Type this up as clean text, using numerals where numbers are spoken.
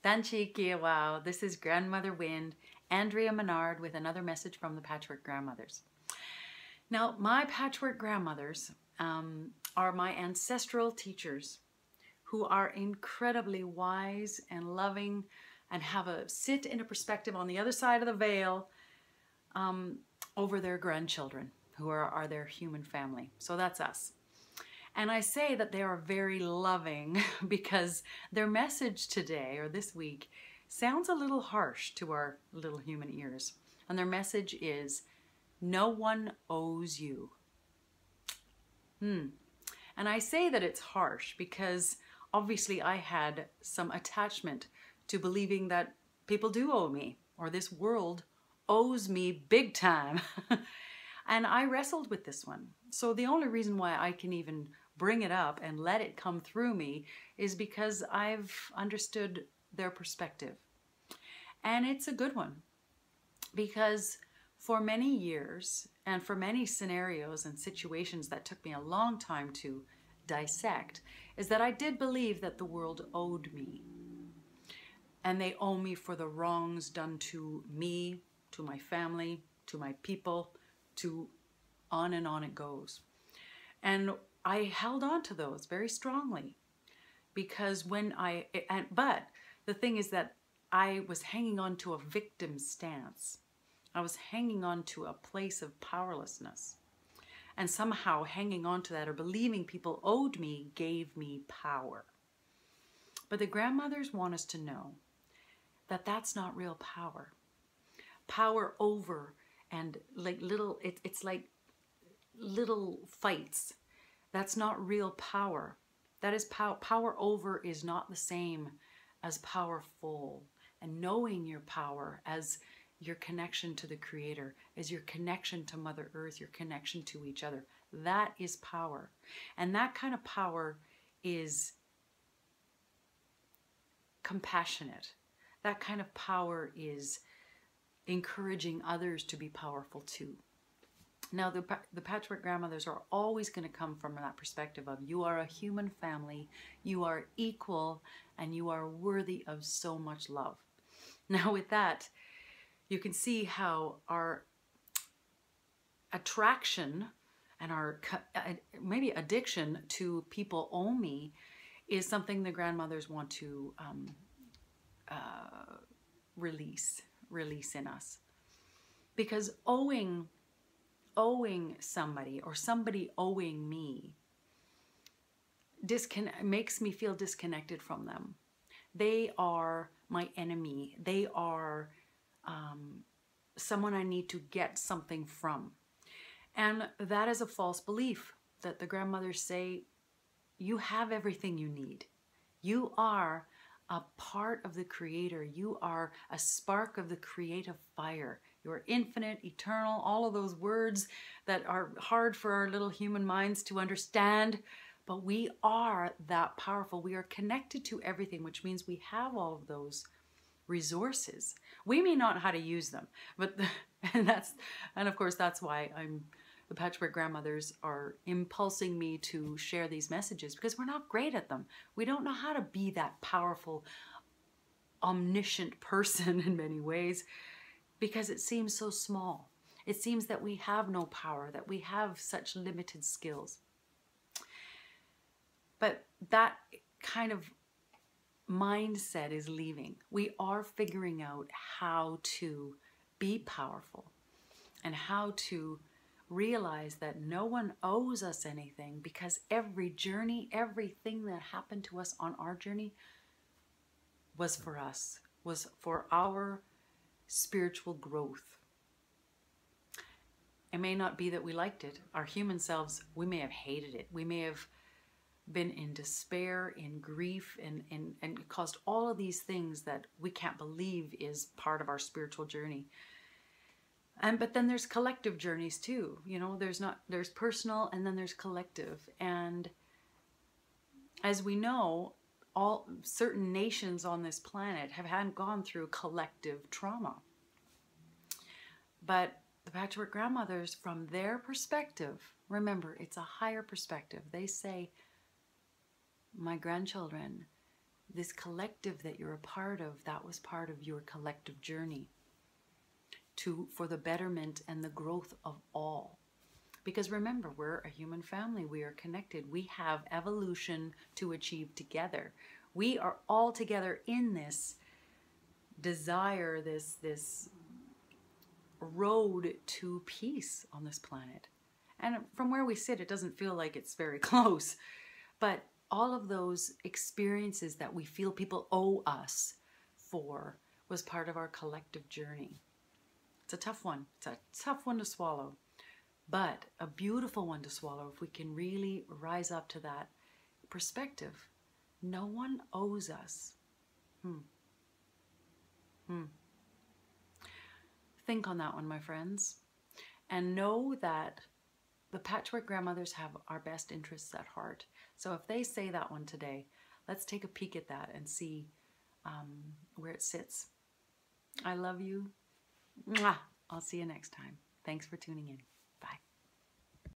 Kanchi wow. This is Grandmother Wind, Andrea Menard with another message from the Patchwork Grandmothers. Now, my Patchwork Grandmothers are my ancestral teachers who are incredibly wise and loving and have sit in a perspective on the other side of the veil over their grandchildren who are their human family. So that's us. And I say that they are very loving because their message today or this week sounds a little harsh to our little human ears. And their message is, no one owes you. And I say that it's harsh because obviously I had some attachment to believing that people do owe me or this world owes me big time. And I wrestled with this one. So the only reason why I can even bring it up and let it come through me is because I've understood their perspective. And it's a good one because for many years and for many scenarios and situations that took me a long time to dissect is that I did believe that the world owed me. And they owe me for the wrongs done to me, to my family, to my people, to on and on it goes. And I held on to those very strongly because but the thing is that I was hanging on to a victim stance. I was hanging on to a place of powerlessness. And somehow hanging on to that or believing people owed me gave me power. But the grandmothers want us to know that that's not real power. Power over and like it's like little fights. That's not real power. That is power over is not the same as powerful. And knowing your power as your connection to the Creator, as your connection to Mother Earth, your connection to each other, that is power. And that kind of power is compassionate. That kind of power is encouraging others to be powerful too. Now, the Patchwork Grandmothers are always going to come from that perspective of you are a human family, you are equal, and you are worthy of so much love. Now, with that, you can see how our attraction and our maybe addiction to people owe me is something the grandmothers want to release in us. Because owing somebody or somebody owing me makes me feel disconnected from them. They are my enemy. They are someone I need to get something from. And that is a false belief that the grandmothers say, you have everything you need. You are a part of the Creator. You are a spark of the creative fire. You are infinite, eternal, all of those words that are hard for our little human minds to understand. But we are that powerful. We are connected to everything, which means we have all of those resources. We may not know how to use them, but and of course that's why the Patchwork Grandmothers are impulsing me to share these messages, because we're not great at them. We don't know how to be that powerful, omniscient person in many ways, because it seems so small. It seems that we have no power, that we have such limited skills. But that kind of mindset is leaving. We are figuring out how to be powerful and how to realize that no one owes us anything, because every journey, everything that happened to us on our journey was for us, was for our spiritual growth. It may not be that we liked it. Our human selves, we may have hated it. We may have been in despair, in grief, and caused all of these things that we can't believe is part of our spiritual journey. But then there's collective journeys too. You know, there's personal and then there's collective. And as we know, all certain nations on this planet have gone through collective trauma. But the Patchwork Grandmothers, from their perspective, remember, it's a higher perspective. They say, my grandchildren, this collective that you're a part of, that was part of your collective journey for the betterment and the growth of all. Because remember, we're a human family. We are connected. We have evolution to achieve together. We are all together in this desire, this road to peace on this planet. And from where we sit, it doesn't feel like it's very close. But all of those experiences that we feel people owe us for was part of our collective journey. It's a tough one. It's a tough one to swallow, but a beautiful one to swallow if we can really rise up to that perspective. No one owes us. Think on that one, my friends, and know that the Patchwork Grandmothers have our best interests at heart. So if they say that one today, let's take a peek at that and see where it sits. I love you. Mwah! I'll see you next time. Thanks for tuning in. Bye.